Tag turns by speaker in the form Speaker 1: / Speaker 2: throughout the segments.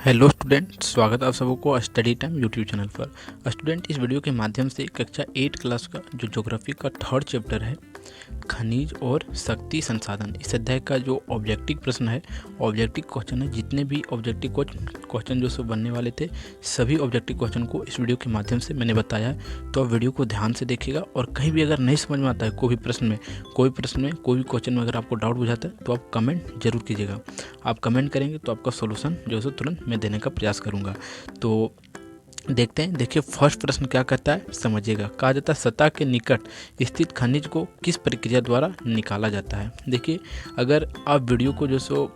Speaker 1: Hello student, स्वागत है आप सबको स्टडी टाइम यूट्यूब चैनल पर। स्टूडेंट, इस वीडियो के माध्यम से कक्षा 8 क्लास का जो ज्योग्राफी का थर्ड चैप्टर है खनिज और शक्ति संसाधन, इस अध्याय का जो ऑब्जेक्टिव प्रश्न है, ऑब्जेक्टिव क्वेश्चन है, जितने भी ऑब्जेक्टिव क्वेश्चन जो सो बनने वाले थे सभी ऑब्जेक्टिव क्वेश्चन को इस वीडियो के माध्यम से मैंने बताया है। तो आप वीडियो को ध्यान से देखिएगा और कहीं भी अगर नहीं समझ में आता है कोई भी प्रश्न में कोई भी क्वेश्चन में अगर आपको डाउट बुझाता है तो आप कमेंट जरूर कीजिएगा। आप कमेंट करेंगे तो आपका सोल्यूशन जो है तुरंत मैं देने का प्रयास करूँगा। तो देखते हैं। देखिए, फर्स्ट प्रश्न क्या कहता है, समझिएगा। कहा जाता है सतह के निकट स्थित खनिज को किस प्रक्रिया द्वारा निकाला जाता है। देखिए, अगर आप वीडियो को जो सो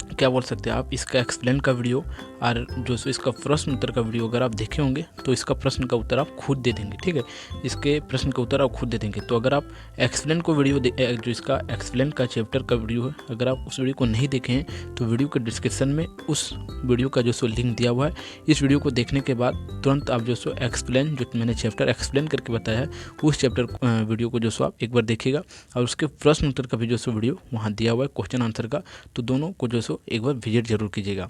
Speaker 1: क्या बोल सकते हैं, आप इसका एक्सप्लेन का वीडियो और जो सो इसका प्रश्न उत्तर का वीडियो अगर आप देखे होंगे तो इसका प्रश्न का उत्तर आप खुद दे देंगे। ठीक है, इसके प्रश्न का उत्तर आप खुद दे देंगे। तो अगर आप एक्सप्लेन को वीडियो जो इसका एक्सप्लेन का चैप्टर का वीडियो है, अगर आप उस वीडियो को नहीं देखे हैं तो वीडियो के डिस्क्रिप्शन में उस वीडियो का जो सो लिंक दिया हुआ है। इस वीडियो को देखने के बाद तुरंत आप जो सो एक्सप्लेन, जो मैंने चैप्टर एक्सप्लेन करके बताया है, उस चैप्टर वीडियो को जो सो आप एक बार देखिएगा और उसके प्रश्न उत्तर का भी जो सो वीडियो वहाँ दिया हुआ है, क्वेश्चन आंसर का, तो दोनों को जो सो एक बार विजिट जरूर कीजिएगा।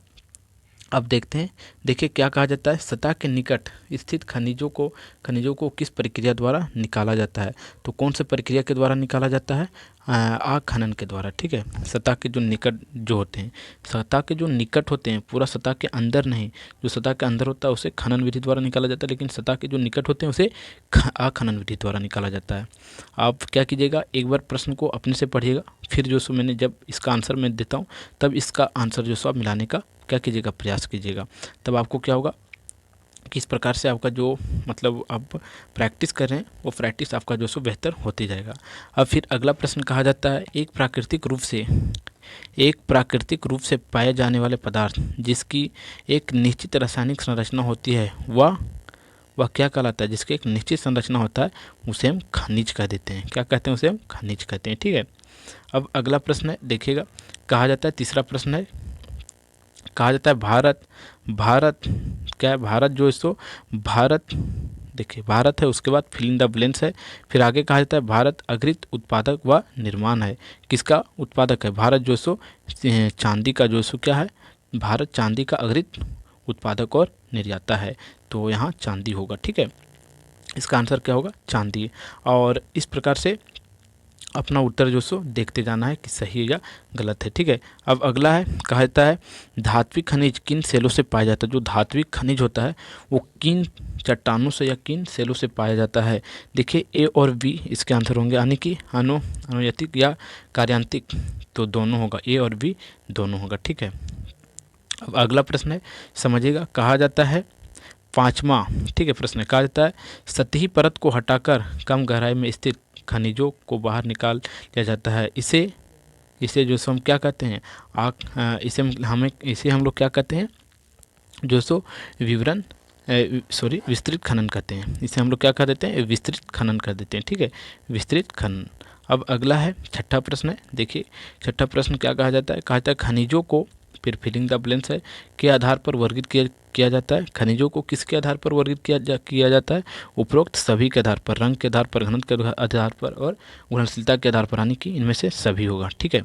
Speaker 1: अब देखते हैं। देखिए, क्या कहा जाता है, सतह के निकट स्थित खनिजों को किस प्रक्रिया द्वारा निकाला जाता है। तो कौन से प्रक्रिया के द्वारा निकाला जाता है, आग खनन के द्वारा। ठीक है, सतह के जो निकट जो होते हैं, सतह के जो निकट होते हैं, पूरा सतह के अंदर नहीं, जो सतह के अंदर होता है उसे खनन विधि द्वारा निकाला जाता है, लेकिन सतह के जो निकट होते हैं उसे आग खनन विधि द्वारा निकाला जाता है। आप क्या कीजिएगा, एक बार प्रश्न को अपने से पढ़िएगा, फिर जो सो मैंने जब इसका आंसर मैं देता हूँ तब इसका आंसर जो सो आप मिलाने का क्या कीजिएगा, प्रयास कीजिएगा। तब आपको क्या होगा, किस प्रकार से आपका जो मतलब आप प्रैक्टिस कर रहे हैं वो प्रैक्टिस आपका जो सो बेहतर होते जाएगा। अब फिर अगला प्रश्न कहा जाता है, एक प्राकृतिक रूप से पाए जाने वाले पदार्थ जिसकी एक निश्चित रासायनिक संरचना होती है वह क्या कहलाता है। जिसकी एक निश्चित संरचना होता है उसे हम खनिज कह देते हैं। क्या कहते हैं, उसे हम खनिज कहते हैं। ठीक है, अब अगला प्रश्न है, देखिएगा। कहा जाता है, तीसरा प्रश्न है, कहा जाता है भारत क्या है, भारत जो इसको भारत, देखिए भारत है, उसके बाद फिल इन द ब्लैंक्स है, फिर आगे कहा जाता है भारत अग्रित उत्पादक व निर्माण है। किसका उत्पादक है, भारत जो सो चांदी का जो सो क्या है, भारत चांदी का अग्रित उत्पादक और निर्याता है। तो यहाँ चांदी होगा। ठीक है, इसका आंसर क्या होगा, चांदी। और इस प्रकार से अपना उत्तर जो सो देखते जाना है कि सही है या गलत है। ठीक है, अब अगला है, कहा जाता है धात्विक खनिज किन सेलों से पाया जाता है। जो धात्विक खनिज होता है वो किन चट्टानों से या किन सेलों से पाया जाता है। देखिए, ए और बी इसके आंसर होंगे, यानी कि अनुयतिक या कार्यांतिक, तो दोनों होगा, ए और बी दोनों होगा। ठीक है, अब अगला प्रश्न है, समझिएगा। कहा जाता है पाँचवा, ठीक है, प्रश्न कहा जाता है सतही परत को हटाकर कम गहराई में स्थित खनिजों को बाहर निकाल लिया जाता है। इसे जो सो हम क्या कहते हैं, इसे हम लोग क्या कहते हैं, जो सो विस्तृत खनन कहते हैं। इसे हम लोग क्या कह देते हैं, विस्तृत खनन कर देते हैं। ठीक है, विस्तृत खनन। अब अगला है, छठा प्रश्न है। देखिए, छठा प्रश्न क्या कहा जाता है, कहा जाता है खनिजों को, फिर फिलिंग द ब्लैंक्स है, के आधार पर वर्गित किया जाता है। खनिजों को किसके आधार पर वर्गित किया जाता है, उपरोक्त सभी के आधार पर, रंग के आधार पर, घनत्व के आधार पर और घुलनशीलता के आधार पर, यानी कि इनमें से सभी होगा। ठीक है,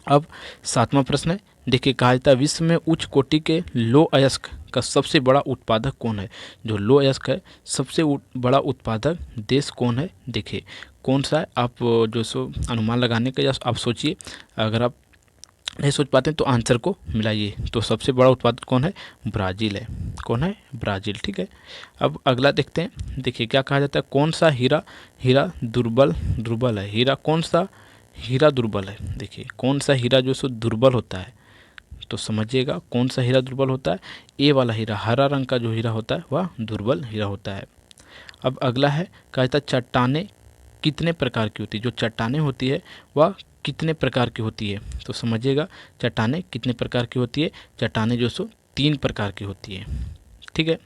Speaker 1: अब सातवां प्रश्न है। देखिए, कहा जाता है विश्व में उच्च कोटि के लौह अयस्क का सबसे बड़ा उत्पादक कौन है। जो लौह अयस्क है सबसे बड़ा उत्पादक देश कौन है। देखिए, कौन सा है, आप जो सो अनुमान लगाने का या आप सोचिए, अगर आप नहीं सोच पाते हैं तो आंसर को मिलाइए। तो सबसे बड़ा उत्पादक कौन है, ब्राज़ील है। कौन है, ब्राज़ील। ठीक है, अब अगला देखते हैं। देखिए, क्या कहा जाता है, कौन सा हीरा दुर्बल है। हीरा कौन सा हीरा दुर्बल है। देखिए, कौन सा हीरा जो सो दुर्बल होता है, तो समझिएगा कौन सा हीरा दुर्बल होता है, ए वाला हीरा, हरा रंग का जो हीरा होता है वह दुर्बल हीरा होता है। अब अगला है, कहा जाता है चट्टानें कितने प्रकार की होती है। जो चट्टानें होती है वह कितने प्रकार की होती है। तो समझिएगा चट्टानें कितने प्रकार की होती है, चट्टानें जो सो 3 प्रकार की होती है। ठीक है,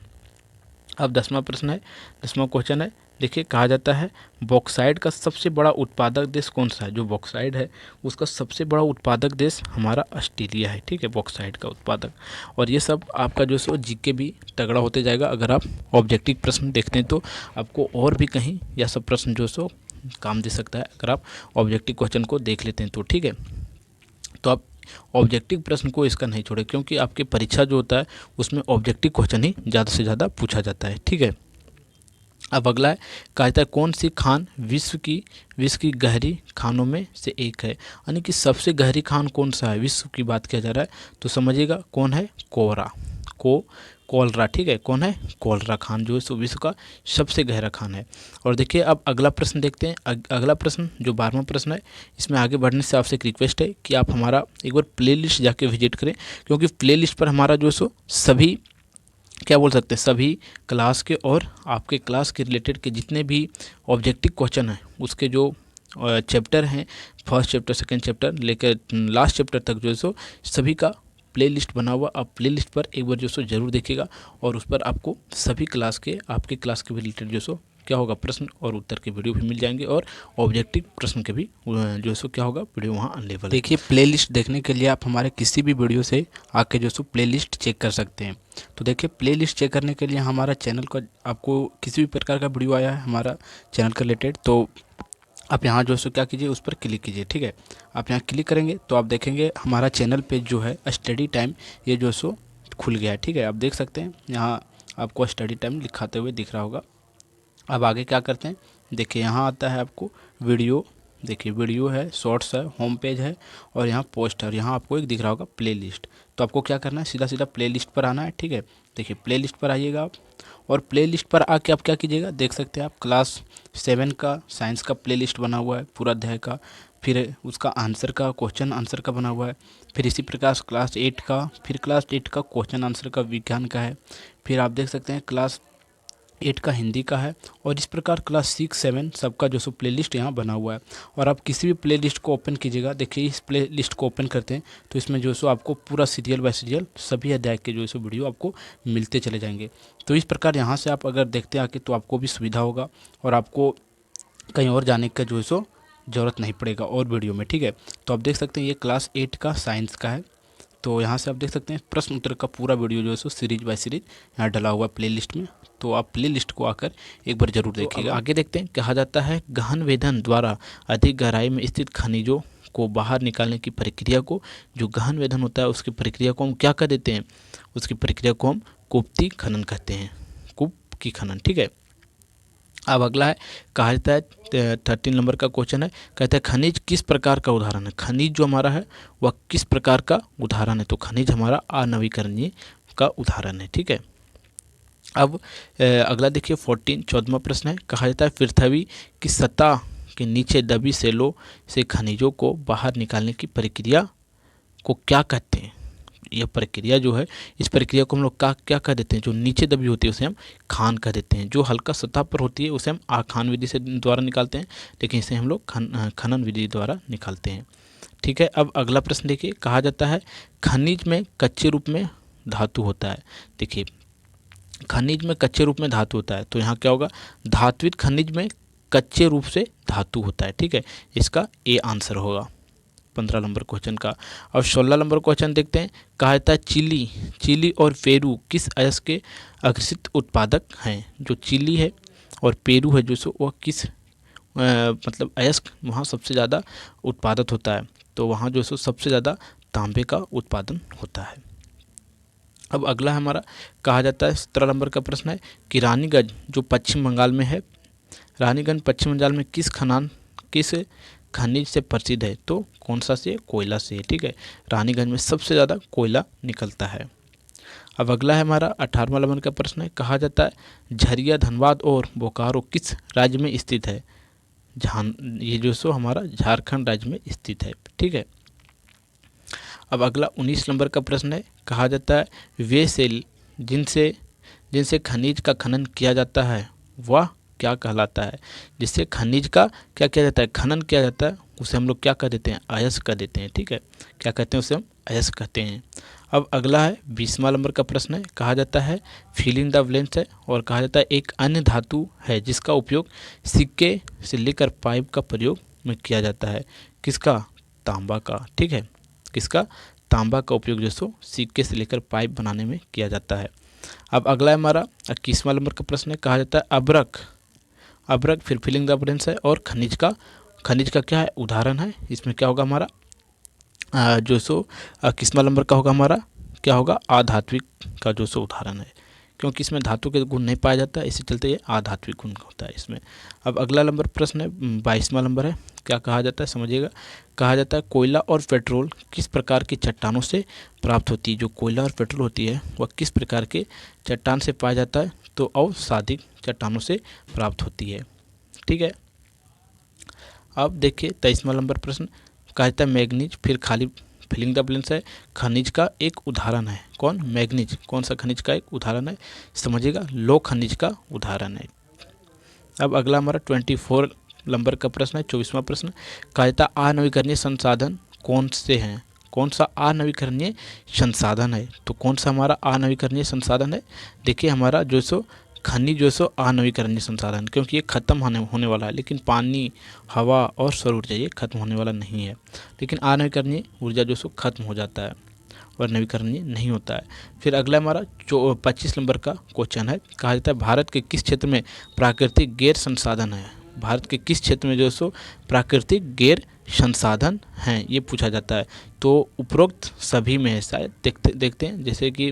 Speaker 1: अब 10वां प्रश्न है, 10वां क्वेश्चन है। देखिए, कहा जाता है बॉक्साइड का सबसे बड़ा उत्पादक देश कौन सा है। जो बॉक्साइड है उसका सबसे बड़ा उत्पादक देश हमारा ऑस्ट्रेलिया है। ठीक है, बॉक्साइड का उत्पादक। और ये सब आपका जो सो जीके भी तगड़ा होते जाएगा। अगर आप ऑब्जेक्टिव प्रश्न देखते हैं तो आपको और भी कहीं यह सब प्रश्न जो सो काम दे सकता है, अगर आप ऑब्जेक्टिव क्वेश्चन को देख लेते हैं तो। ठीक है, तो आप ऑब्जेक्टिव प्रश्न को इसका नहीं छोड़े, क्योंकि आपके परीक्षा जो होता है उसमें ऑब्जेक्टिव क्वेश्चन ही ज़्यादा से ज़्यादा पूछा जाता है। ठीक है, अब अगला है, कहा जाता है कौन सी खान विश्व की गहरी खानों में से एक है, यानी कि सबसे गहरी खान कौन सा है, विश्व की बात किया जा रहा है तो समझिएगा कौन है, कोलरा। ठीक है, कौन है, कोलरा खान जो है सो विश्व का सबसे गहरा खान है। और देखिए अब अगला प्रश्न देखते हैं। अगला प्रश्न जो 12वां प्रश्न है, इसमें आगे बढ़ने से आपसे एक रिक्वेस्ट है कि आप हमारा एक बार प्लेलिस्ट जाके विजिट करें, क्योंकि प्लेलिस्ट पर हमारा जो है सो सभी क्या बोल सकते हैं, सभी क्लास के और आपके क्लास के रिलेटेड के जितने भी ऑब्जेक्टिव क्वेश्चन हैं उसके जो चैप्टर हैं, फर्स्ट चैप्टर सेकंड चैप्टर लेकर लास्ट चैप्टर तक जो है सो सभी का प्लेलिस्ट बना हुआ। आप प्लेलिस्ट पर एक बार जो सो ज़रूर देखिएगा और उस पर आपको सभी क्लास के, आपके क्लास के रिलेटेड जो सो क्या होगा, प्रश्न और उत्तर के वीडियो भी मिल जाएंगे और ऑब्जेक्टिव प्रश्न के भी जो सो क्या होगा, वीडियो वहाँ अवेलेबल है। देखिए प्लेलिस्ट देखने के लिए आप हमारे किसी भी वीडियो से आके जो सो प्लेलिस्ट चेक कर सकते हैं। तो देखिए प्लेलिस्ट चेक करने के लिए हमारा चैनल का, आपको किसी भी प्रकार का वीडियो आया है हमारा चैनल के रिलेटेड, तो आप यहाँ जो सो क्या कीजिए, उस पर क्लिक कीजिए। ठीक है, आप यहाँ क्लिक करेंगे तो आप देखेंगे हमारा चैनल पेज जो है स्टडी टाइम, ये जो सो खुल गया है। ठीक है, आप देख सकते हैं यहाँ आपको स्टडी टाइम लिखाते हुए दिख रहा होगा। अब आगे क्या करते हैं, देखिए यहाँ आता है आपको वीडियो, देखिए वीडियो है, शॉर्ट्स है, होम पेज है और यहाँ पोस्ट है और यहाँ आपको एक दिख रहा होगा प्लेलिस्ट। तो आपको क्या करना है, सीधा सीधा प्लेलिस्ट पर आना है। ठीक है, देखिए प्लेलिस्ट पर आइएगा आप और प्लेलिस्ट पर आके आप क्या कीजिएगा, देख सकते हैं आप क्लास 7 का साइंस का प्लेलिस्ट बना हुआ है पूरा अध्याय का, फिर उसका आंसर का, क्वेश्चन आंसर का बना हुआ है, फिर इसी प्रकार क्लास 8 का, फिर क्लास 8 का क्वेश्चन आंसर का विज्ञान का है, फिर आप देख सकते हैं क्लास 8 का हिंदी का है और इस प्रकार क्लास 6 7 सबका जो सो प्लेलिस्ट यहाँ बना हुआ है। और आप किसी भी प्लेलिस्ट को ओपन कीजिएगा, देखिए इस प्लेलिस्ट को ओपन करते हैं तो इसमें जो सो आपको पूरा सीरियल बाय सीरियल सभी अध्याय के जो सो वीडियो आपको मिलते चले जाएंगे। तो इस प्रकार यहाँ से आप अगर देखते आके तो आपको भी सुविधा होगा और आपको कहीं और जाने का जो है सो ज़रूरत नहीं पड़ेगा और वीडियो में। ठीक है, तो आप देख सकते हैं ये क्लास 8 का साइंस का है, तो यहाँ से आप देख सकते हैं प्रश्न उत्तर का पूरा वीडियो जो है सो सीरीज बाय सीरीज यहाँ डला हुआ है प्लेलिस्ट में। तो आप प्लेलिस्ट को आकर एक बार जरूर देखिएगा। आगे देखते हैं, कहा जाता है गहन वेधन द्वारा अधिक गहराई में स्थित खनिजों को बाहर निकालने की प्रक्रिया को, जो गहन वेधन होता है उसकी प्रक्रिया को हम क्या कर देते हैं, उसकी प्रक्रिया को हम कूपती खनन कहते हैं, कूप की खनन। ठीक है, अब अगला है, कहा जाता है 13 नंबर का क्वेश्चन है, कहता है खनिज किस प्रकार का उदाहरण है, खनिज जो हमारा है वह किस प्रकार का उदाहरण है, तो खनिज हमारा अनवीकरणीय का उदाहरण है। ठीक है, अब अगला देखिए 14वां प्रश्न है, कहा जाता है पृथ्वी की सतह के नीचे दबी सेलों से खनिजों को बाहर निकालने की प्रक्रिया को क्या कहते हैं। यह प्रक्रिया जो है, इस प्रक्रिया को हम लोग क्या कह देते हैं, जो नीचे दबी होती है उसे हम खान कह देते हैं, जो हल्का सतह पर होती है उसे हम आखान विधि से द्वारा निकालते हैं, लेकिन इसे हम लोग खनन विधि द्वारा निकालते हैं। ठीक है, अब अगला प्रश्न देखिए, कहा जाता है खनिज में कच्चे रूप में धातु होता है। देखिए खनिज में कच्चे रूप में धातु होता है, तो यहाँ क्या होगा, धात्विक खनिज में कच्चे रूप से धातु होता है। ठीक है, इसका ए आंसर होगा 15 नंबर क्वेश्चन का। और 16 नंबर क्वेश्चन देखते हैं, कहा जाता है चिली और पेरू किस अयस्क के अग्रसित उत्पादक हैं, जो चिली है और पेरू है जो सो वह किस मतलब अयस्क वहाँ सबसे ज़्यादा उत्पादक होता है, तो वहाँ जो सो सबसे ज़्यादा तांबे का उत्पादन होता है। अब अगला हमारा, कहा जाता है 17 नंबर का प्रश्न है कि रानीगंज जो पश्चिम बंगाल में है, रानीगंज पश्चिम बंगाल में किस खनिज से प्रसिद्ध है, तो कौन सा से, कोयला से। ठीक है, रानीगंज में सबसे ज़्यादा कोयला निकलता है। अब अगला है हमारा 18वां नंबर का प्रश्न है, कहा जाता है झरिया धनबाद और बोकारो किस राज्य में स्थित है, ये जो सो हमारा झारखंड राज्य में स्थित है। ठीक है, अब अगला 19 नंबर का प्रश्न है, कहा जाता है वे सेल जिनसे खनिज का खनन किया जाता है वह क्या कहलाता है, जिससे खनिज का क्या किया जाता है, खनन किया जाता है, उसे हम लोग क्या कह देते हैं, अयस्क कह देते हैं। ठीक है, क्या कहते हैं, उसे हम अयस्क कहते हैं। अब अगला है 20वां नंबर का प्रश्न है, कहा जाता है फिल इन द ब्लैंक्स है और कहा जाता है एक अन्य धातु है जिसका उपयोग सिक्के से लेकर पाइप का प्रयोग में किया जाता है, किसका, तांबा का। ठीक है, किसका, तांबा का उपयोग जो सो सिक्के से लेकर पाइप बनाने में किया जाता है। अब अगला है हमारा 21वां नंबर का प्रश्न है, कहा जाता है अब्रक फिर फिलिंग द ब्लैंक्स है और खनिज का क्या है, उदाहरण है, इसमें क्या होगा हमारा जो सो किसवा नंबर का होगा हमारा, क्या होगा, अधात्विक का जो सो उदाहरण है, क्योंकि इसमें धातु के गुण नहीं पाया जाता है, इसी चलते ये अधात्विक गुण होता है इसमें। अब अगला नंबर प्रश्न है 22वां नंबर है। क्या कहा जाता है समझिएगा। कहा जाता है कोयला और पेट्रोल किस प्रकार की चट्टानों से प्राप्त होती है। जो कोयला और पेट्रोल होती है वह किस प्रकार के चट्टान से पाया जाता है, तो अवसादिक चट्टानों से प्राप्त होती है। ठीक है। अब देखिए 23वां नंबर प्रश्न। कहा जाता है मैग्नीज, फिर खाली फिलिंग द ब्लैंक्स है, खनिज का एक उदाहरण है। कौन, मैग्नीज कौन सा खनिज का एक उदाहरण है, समझिएगा, लौह खनिज का उदाहरण है। अब अगला हमारा 24 नंबर का प्रश्न है, 24वां प्रश्न। कहा जाता है अनवीकरणीय संसाधन कौन से हैं। कौन सा अनवीकरणीय संसाधन है, तो कौन सा हमारा अनवीकरणीय संसाधन है। देखिए हमारा जो सो खनिज जो सो अनवीकरणीय संसाधन, क्योंकि ये खत्म होने वाला है, लेकिन पानी, हवा और सौर ऊर्जा ये खत्म होने वाला नहीं है। लेकिन अनवीकरणीय ऊर्जा जो सो खत्म हो जाता है और नवीकरणीय नहीं होता है। फिर अगला हमारा 25 नंबर का क्वेश्चन है। कहा जाता है भारत के किस क्षेत्र में प्राकृतिक गैर संसाधन है। भारत के किस क्षेत्र में जो सो प्राकृतिक गैर संसाधन हैं, ये पूछा जाता है। तो उपरोक्त सभी में है शायद, देखते हैं, जैसे कि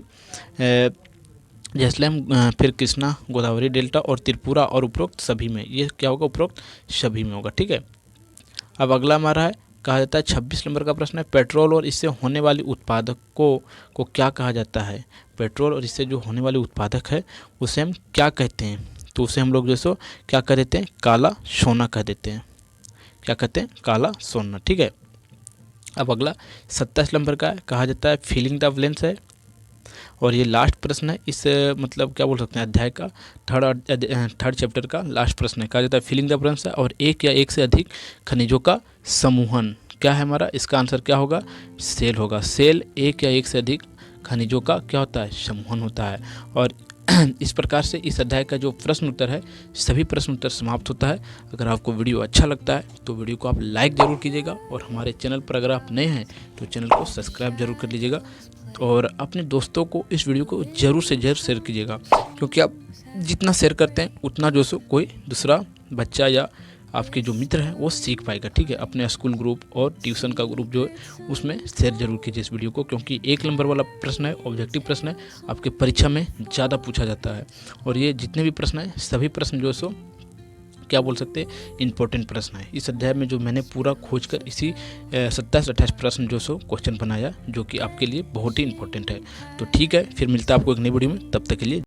Speaker 1: जैसलमेर, फिर कृष्णा, गोदावरी डेल्टा और त्रिपुरा, और उपरोक्त सभी में, ये क्या होगा, उपरोक्त सभी में होगा। ठीक है। अब अगला हमारा है, कहा जाता है 26 नंबर का प्रश्न है, पेट्रोल और इससे होने वाली उत्पादकों को क्या कहा जाता है। पेट्रोल और इससे जो होने वाले उत्पादक है उसे हम क्या कहते हैं, तो उसे हम लोग जो सो क्या कह देते हैं, काला सोना कह देते हैं। क्या कहते हैं, काला सोना। ठीक है। अब अगला 27 नंबर का है। कहा जाता है फिलिंग द ब्लैंक्स है, और ये लास्ट प्रश्न है इस मतलब क्या बोल सकते हैं अध्याय का, थर्ड चैप्टर का लास्ट प्रश्न है। कहा जाता है फिलिंग द ब्लैंक्स है, और एक या एक से अधिक खनिजों का समूहन क्या है हमारा, इसका आंसर क्या होगा, सेल होगा। सेल एक या एक से अधिक खनिजों का क्या होता है, समूहन होता है। और इस प्रकार से इस अध्याय का जो प्रश्न उत्तर है, सभी प्रश्न उत्तर समाप्त होता है। अगर आपको वीडियो अच्छा लगता है तो वीडियो को आप लाइक ज़रूर कीजिएगा, और हमारे चैनल पर अगर आप नए हैं तो चैनल को सब्सक्राइब जरूर कर लीजिएगा, और अपने दोस्तों को इस वीडियो को ज़रूर से ज़रूर शेयर कीजिएगा, क्योंकि आप जितना शेयर करते हैं उतना जो सो कोई दूसरा बच्चा या आपके जो मित्र हैं वो सीख पाएगा। ठीक है। अपने स्कूल ग्रुप और ट्यूशन का ग्रुप जो है उसमें शेयर जरूर कीजिए इस वीडियो को, क्योंकि 1 नंबर वाला प्रश्न है, ऑब्जेक्टिव प्रश्न है, आपके परीक्षा में ज़्यादा पूछा जाता है। और ये जितने भी प्रश्न हैं सभी प्रश्न जो सो क्या बोल सकते हैं, इंपॉर्टेंट प्रश्न है। इस अध्याय में जो मैंने पूरा खोज कर इसी 27-28 प्रश्न जो सो क्वेश्चन बनाया, जो कि आपके लिए बहुत ही इंपॉर्टेंट है। तो ठीक है, फिर मिलता है आपको एक नई वीडियो में, तब तक के लिए।